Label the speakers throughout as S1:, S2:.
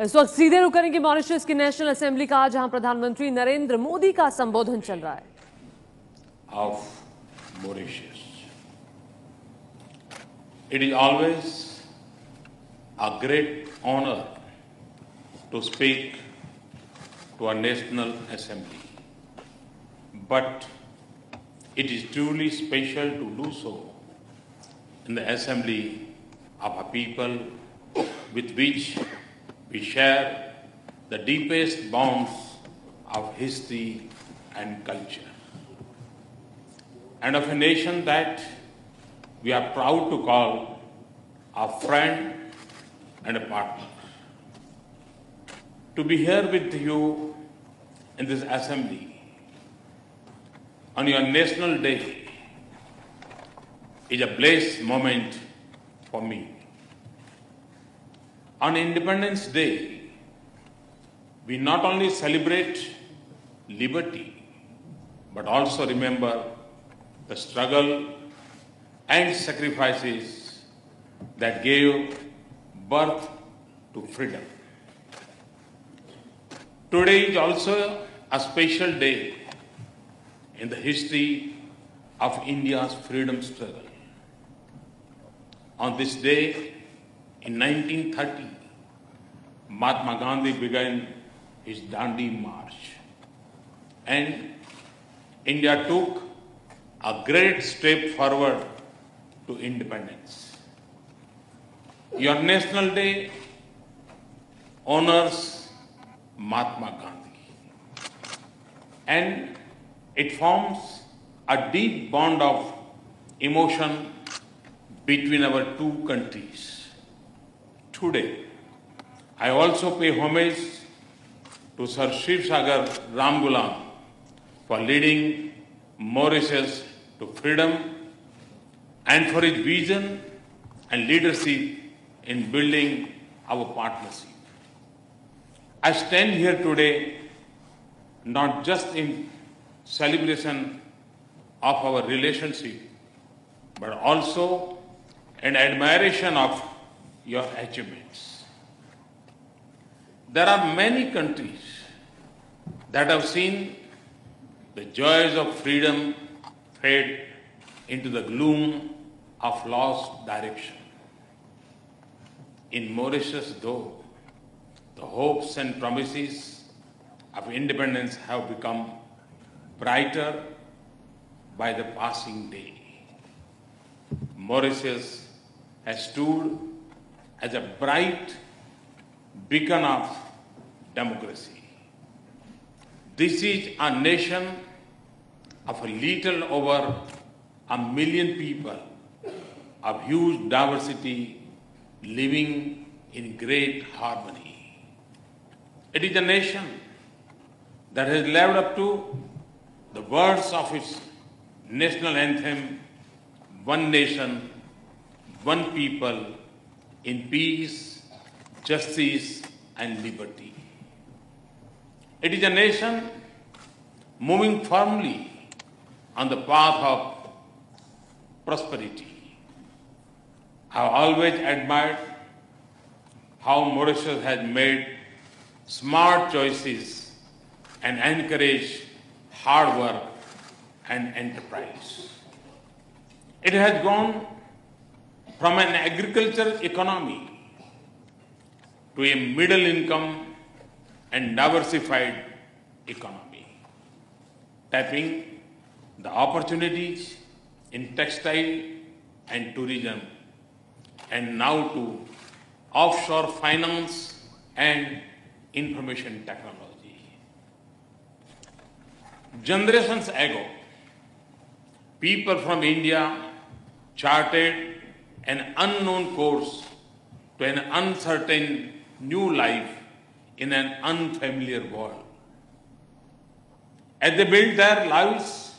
S1: इस वक्त सीधे रुक करेंगे मॉरिशस की नेशनल असेंबली का, जहां प्रधानमंत्री नरेंद्र मोदी का संबोधन चल रहा है।
S2: Of Mauritius. It is always a great honor to speak to a national assembly, but it is truly special to do so in the assembly of a people with which we share the deepest bonds of history and culture, and of a nation that we are proud to call a friend and a partner. To be here with you in this assembly on your National Day is a blessed moment for me. On Independence Day, we not only celebrate liberty, but also remember the struggle and sacrifices that gave birth to freedom. Today is also a special day in the history of India's freedom struggle. On this day, in 1930, Mahatma Gandhi began his Dandi March, and India took a great step forward to independence. Your National Day honors Mahatma Gandhi, and it forms a deep bond of emotion between our two countries. Today, I also pay homage to Sir Shiv Sagar Ramgulam for leading Mauritius to freedom and for his vision and leadership in building our partnership. I stand here today not just in celebration of our relationship, but also in admiration of your achievements. There are many countries that have seen the joys of freedom fade into the gloom of lost direction. In Mauritius, though, the hopes and promises of independence have become brighter by the passing day. Mauritius has stood as a bright beacon of democracy. This is a nation of a little over 1 million people of huge diversity living in great harmony. It is a nation that has lived up to the words of its national anthem, "One nation, one people, in peace, justice and liberty." It is a nation moving firmly on the path of prosperity. I have always admired how Mauritius has made smart choices and encouraged hard work and enterprise. It has gone from an agricultural economy to a middle income and diversified economy, tapping the opportunities in textile and tourism, and now to offshore finance and information technology. Generations ago, people from India charted an unknown course to an uncertain new life in an unfamiliar world. As they built their lives,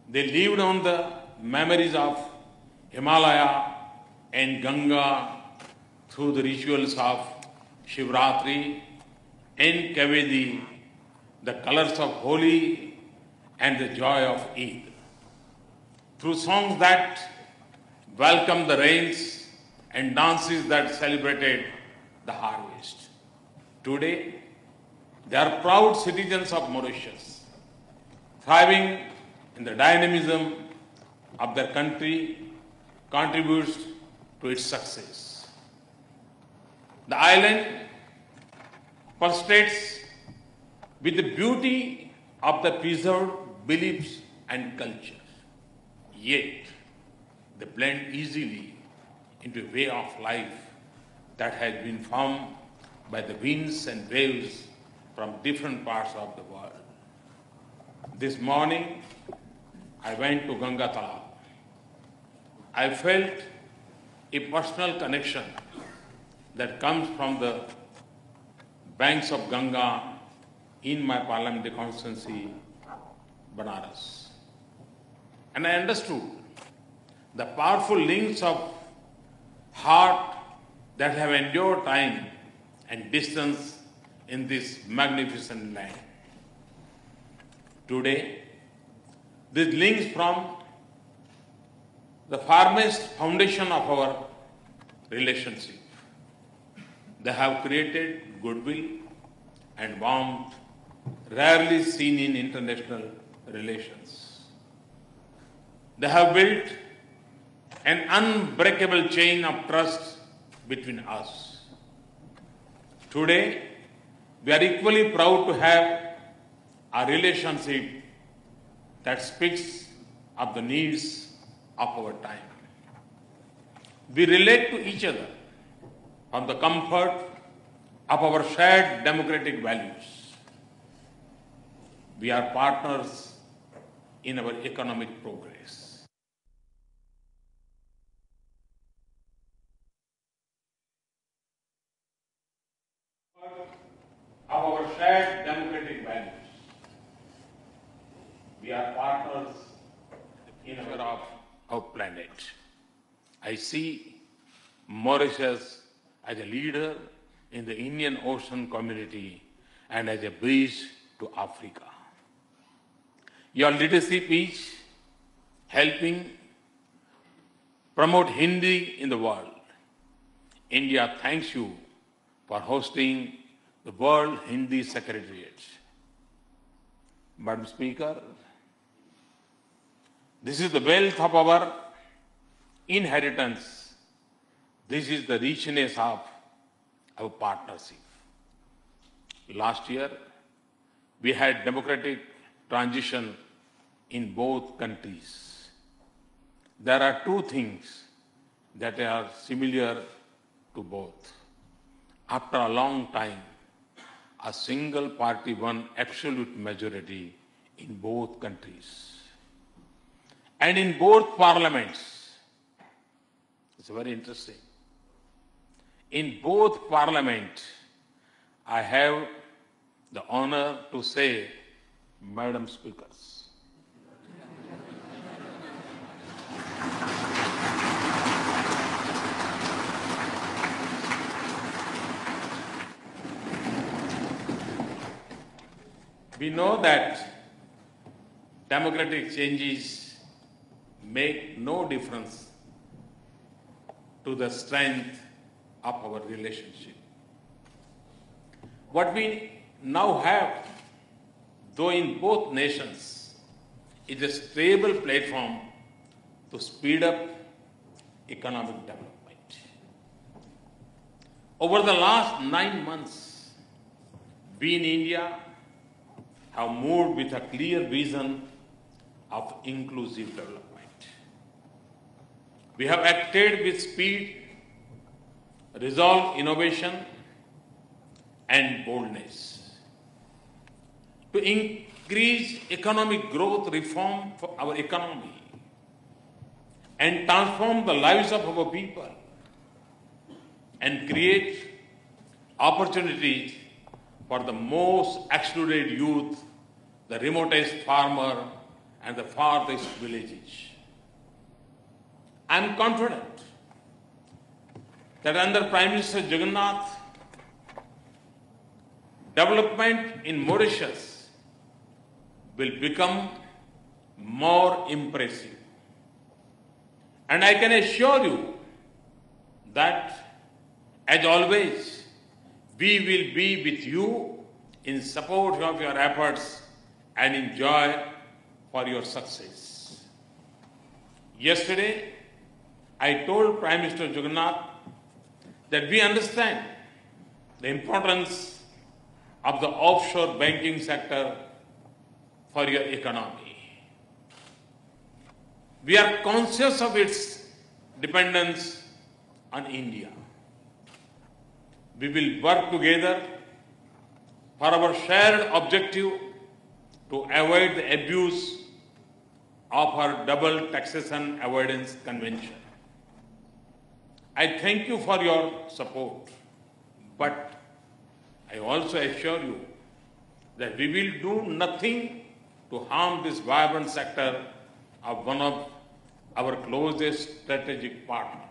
S2: they lived on the memories of Himalaya and Ganga through the rituals of Shivratri and Kavedi, the colors of Holi and the joy of Eid. Through songs that welcomed the rains and dances that celebrated the harvest. Today, they are proud citizens of Mauritius, thriving in the dynamism of their country, contributes to its success. The island frustrates with the beauty of the preserved beliefs and culture. Yet, they blend easily into a way of life that has been formed by the winds and waves from different parts of the world. This morning, I went to Ganga Talab. I felt a personal connection that comes from the banks of Ganga in my parliamentary constituency, Banaras. And I understood the powerful links of heart that have endured time and distance in this magnificent land. Today, these links from the firmest foundation of our relationship. They have created goodwill and warmth rarely seen in international relations. They have built an unbreakable chain of trust between us. Today, we are equally proud to have a relationship that speaks of the needs of our time. We relate to each other from the comfort of our shared democratic values. We are partners in our economic progress. Of our shared democratic values. We are partners in our planet. I see Mauritius as a leader in the Indian Ocean community and as a bridge to Africa. Your leadership is helping promote Hindi in the world. India thanks you for hosting the World Hindi Secretariat. Madam Speaker, this is the wealth of our inheritance. This is the richness of our partnership. Last year, we had democratic transition in both countries. There are two things that are similar to both. After a long time, a single party won absolute majority in both countries. And in both parliaments, it's very interesting. In both parliaments, I have the honor to say, Madam Speakers. We know that democratic changes make no difference to the strength of our relationship. What we now have, though in both nations, is a stable platform to speed up economic development. Over the last 9 months, we in India have moved with a clear vision of inclusive development. We have acted with speed, resolve, innovation, and boldness to increase economic growth, reform for our economy, and transform the lives of our people, and create opportunities for the most excluded youth, the remotest farmer, and the farthest villages. I am confident that under Prime Minister Jagannath, development in Mauritius will become more impressive. And I can assure you that, as always, We will be with you in support of your efforts and in joy for your success. Yesterday, I told Prime Minister Jagannath that we understand the importance of the offshore banking sector for your economy. We are conscious of its dependence on India. We will work together for our shared objective to avoid the abuse of our double taxation avoidance convention. I thank you for your support, but I also assure you that we will do nothing to harm this vibrant sector of one of our closest strategic partners.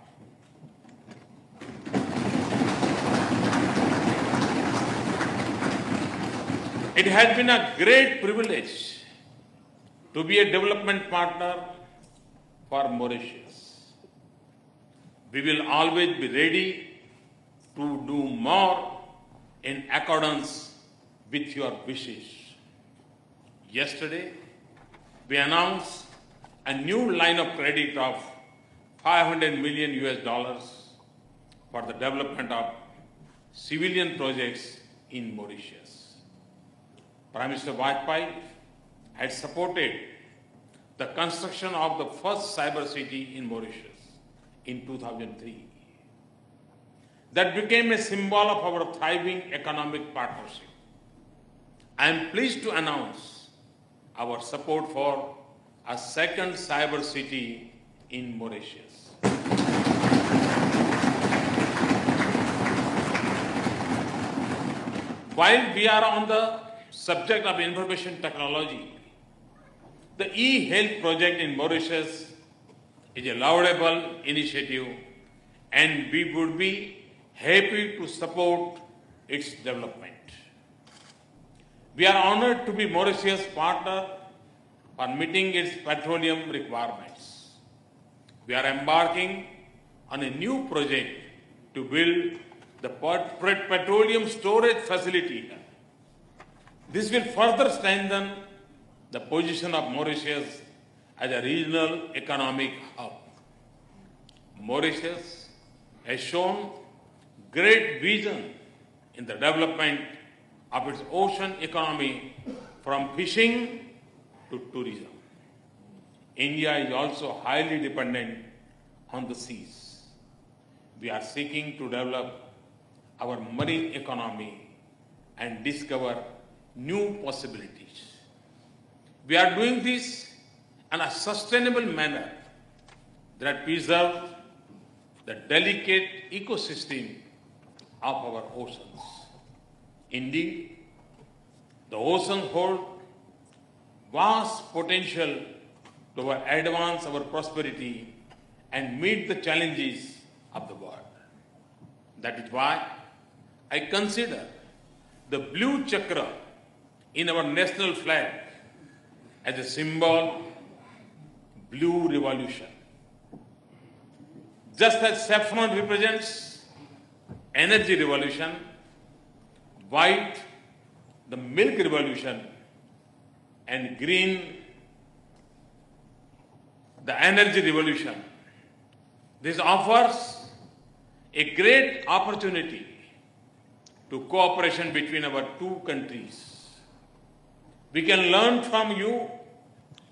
S2: It has been a great privilege to be a development partner for Mauritius. We will always be ready to do more in accordance with your wishes. Yesterday, we announced a new line of credit of $500 million for the development of civilian projects in Mauritius. Prime Minister Vajpayee had supported the construction of the first cyber city in Mauritius in 2003. That became a symbol of our thriving economic partnership. I am pleased to announce our support for a second cyber city in Mauritius. While we are on the subject of information technology, the e-health project in Mauritius is a laudable initiative, and we would be happy to support its development. We are honored to be Mauritius' partner for meeting its petroleum requirements. We are embarking on a new project to build the petroleum storage facility here. This will further strengthen the position of Mauritius as a regional economic hub. Mauritius has shown great vision in the development of its ocean economy from fishing to tourism. India is also highly dependent on the seas. We are seeking to develop our marine economy and discover new possibilities. We are doing this in a sustainable manner that preserves the delicate ecosystem of our oceans. Indeed, the oceans hold vast potential to advance our prosperity and meet the challenges of the world. That is why I consider the blue chakra in our national flag as a symbol of blue revolution. Just as saffron represents energy revolution, white the milk revolution, and green the energy revolution, this offers a great opportunity to cooperation between our two countries. We can learn from you.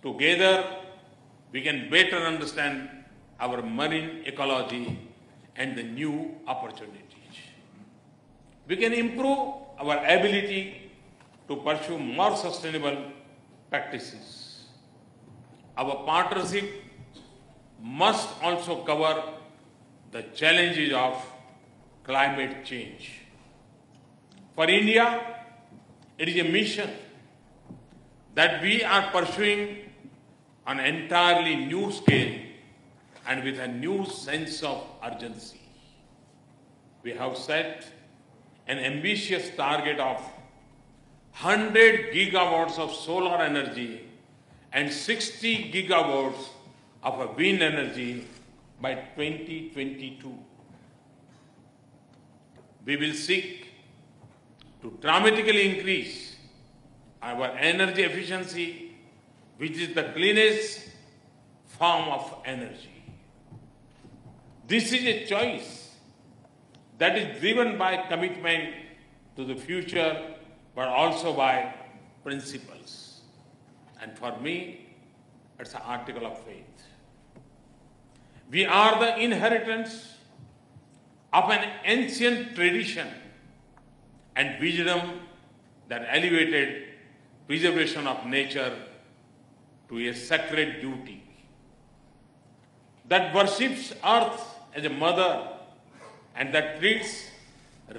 S2: Together, we can better understand our marine ecology and the new opportunities. We can improve our ability to pursue more sustainable practices. Our partnership must also cover the challenges of climate change. For India, it is a mission that we are pursuing on an entirely new scale and with a new sense of urgency. We have set an ambitious target of 100 gigawatts of solar energy and 60 gigawatts of wind energy by 2022. We will seek to dramatically increase our energy efficiency, which is the cleanest form of energy. This is a choice that is driven by commitment to the future, but also by principles. And for me, it's an article of faith. We are the inheritance of an ancient tradition and wisdom that elevated preservation of nature to a sacred duty, that worships earth as a mother and that treats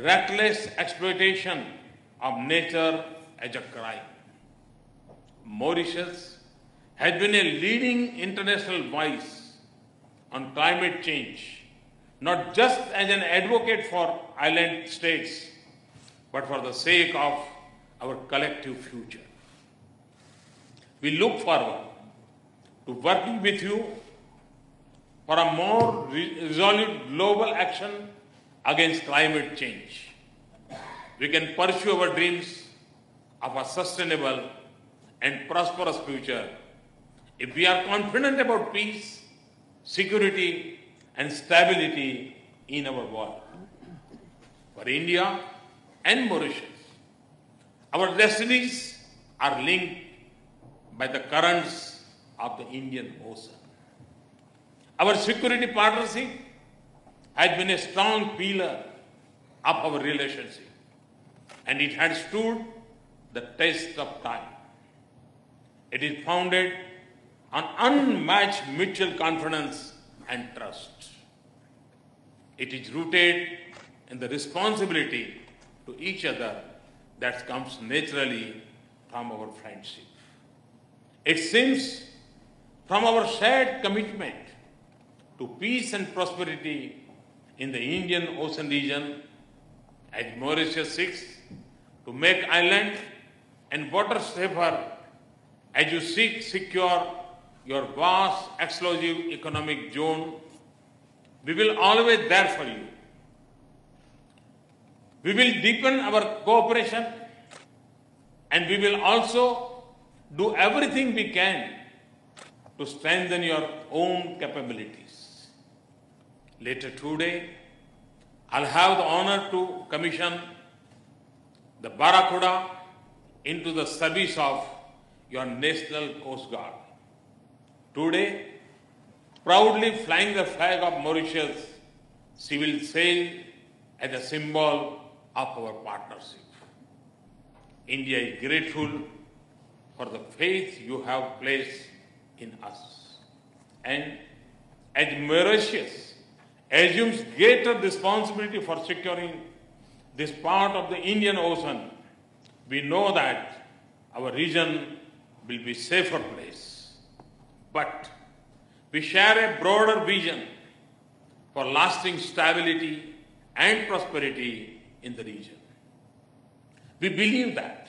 S2: reckless exploitation of nature as a crime. Mauritius has been a leading international voice on climate change, not just as an advocate for island states, but for the sake of our collective future. We look forward to working with you for a more resolute global action against climate change. We can pursue our dreams of a sustainable and prosperous future if we are confident about peace, security, and stability in our world. For India and Mauritius, our destinies are linked by the currents of the Indian Ocean. Our security partnership has been a strong pillar of our relationship, and it has stood the test of time. It is founded on unmatched mutual confidence and trust. It is rooted in the responsibility to each other that comes naturally from our friendship. It stems from our shared commitment to peace and prosperity in the Indian Ocean region as Mauritius seeks to make island and water safer as you seek secure your vast exclusive economic zone. We will always there for you. We will deepen our cooperation and we will also do everything we can to strengthen your own capabilities. Later today, I'll have the honor to commission the Barracuda into the service of your National Coast Guard. Today, proudly flying the flag of Mauritius, she will sail as a symbol of our partnership. India is grateful for the faith you have placed in us. And as Mauritius assumes greater responsibility for securing this part of the Indian Ocean, we know that our region will be a safer place. But we share a broader vision for lasting stability and prosperity in the region. We believe that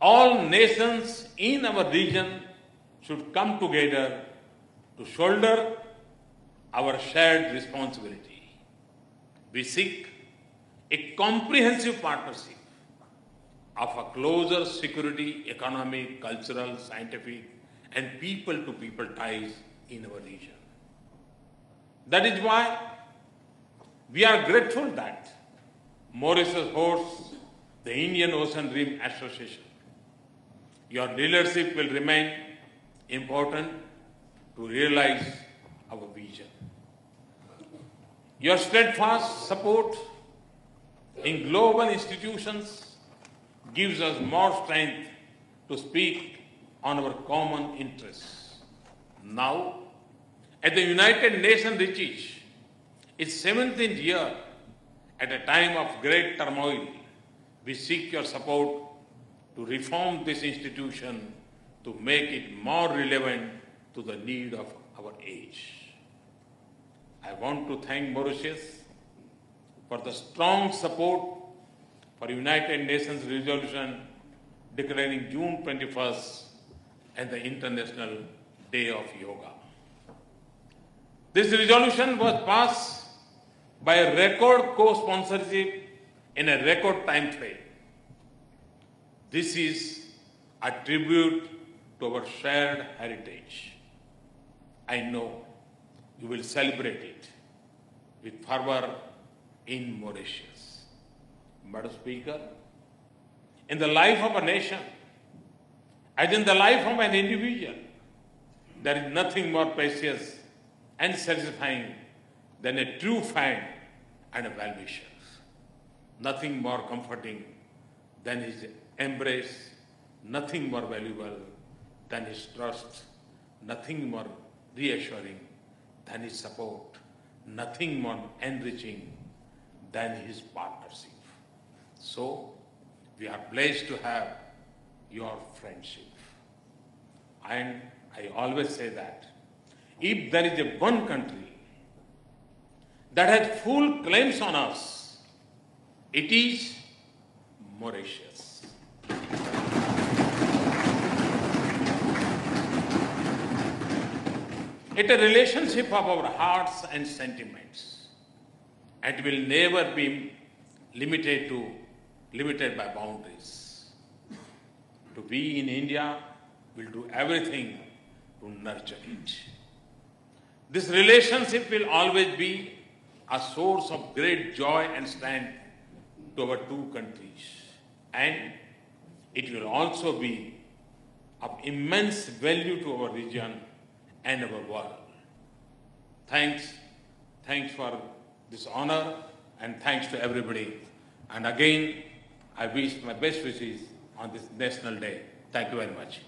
S2: all nations in our region should come together to shoulder our shared responsibility. We seek a comprehensive partnership of a closer security, economic, cultural, scientific, and people-to-people ties in our region. That is why we are grateful that Mauritius hosts the Indian Ocean Rim Association. Your leadership will remain important to realize our vision. Your steadfast support in global institutions gives us more strength to speak on our common interests. Now, as the United Nations reaches its 17th year at a time of great turmoil, we seek your support to reform this institution to make it more relevant to the need of our age. I want to thank Mauritius for the strong support for United Nations resolution declaring June 21st as the International Day of Yoga. This resolution was passed by a record co-sponsorship in a record time frame. This is a tribute to our shared heritage. I know you will celebrate it with fervor in Mauritius. Madam Speaker, in the life of a nation, as in the life of an individual, there is nothing more precious and satisfying than a true friend and a well-wisher. Nothing more comforting than his embrace, nothing more valuable than his trust, nothing more reassuring than his support, nothing more enriching than his partnership. So, we are blessed to have your friendship. And I always say that if there is a one country that has full claims on us, it is Mauritius. It's a relationship of our hearts and sentiments, and will never be limited by boundaries. To be in India, we'll do everything to nurture it. This relationship will always be a source of great joy and strength to our two countries. And it will also be of immense value to our region and our world. Thanks for this honor, and thanks to everybody. And again, I wish my best wishes on this National Day. Thank you very much.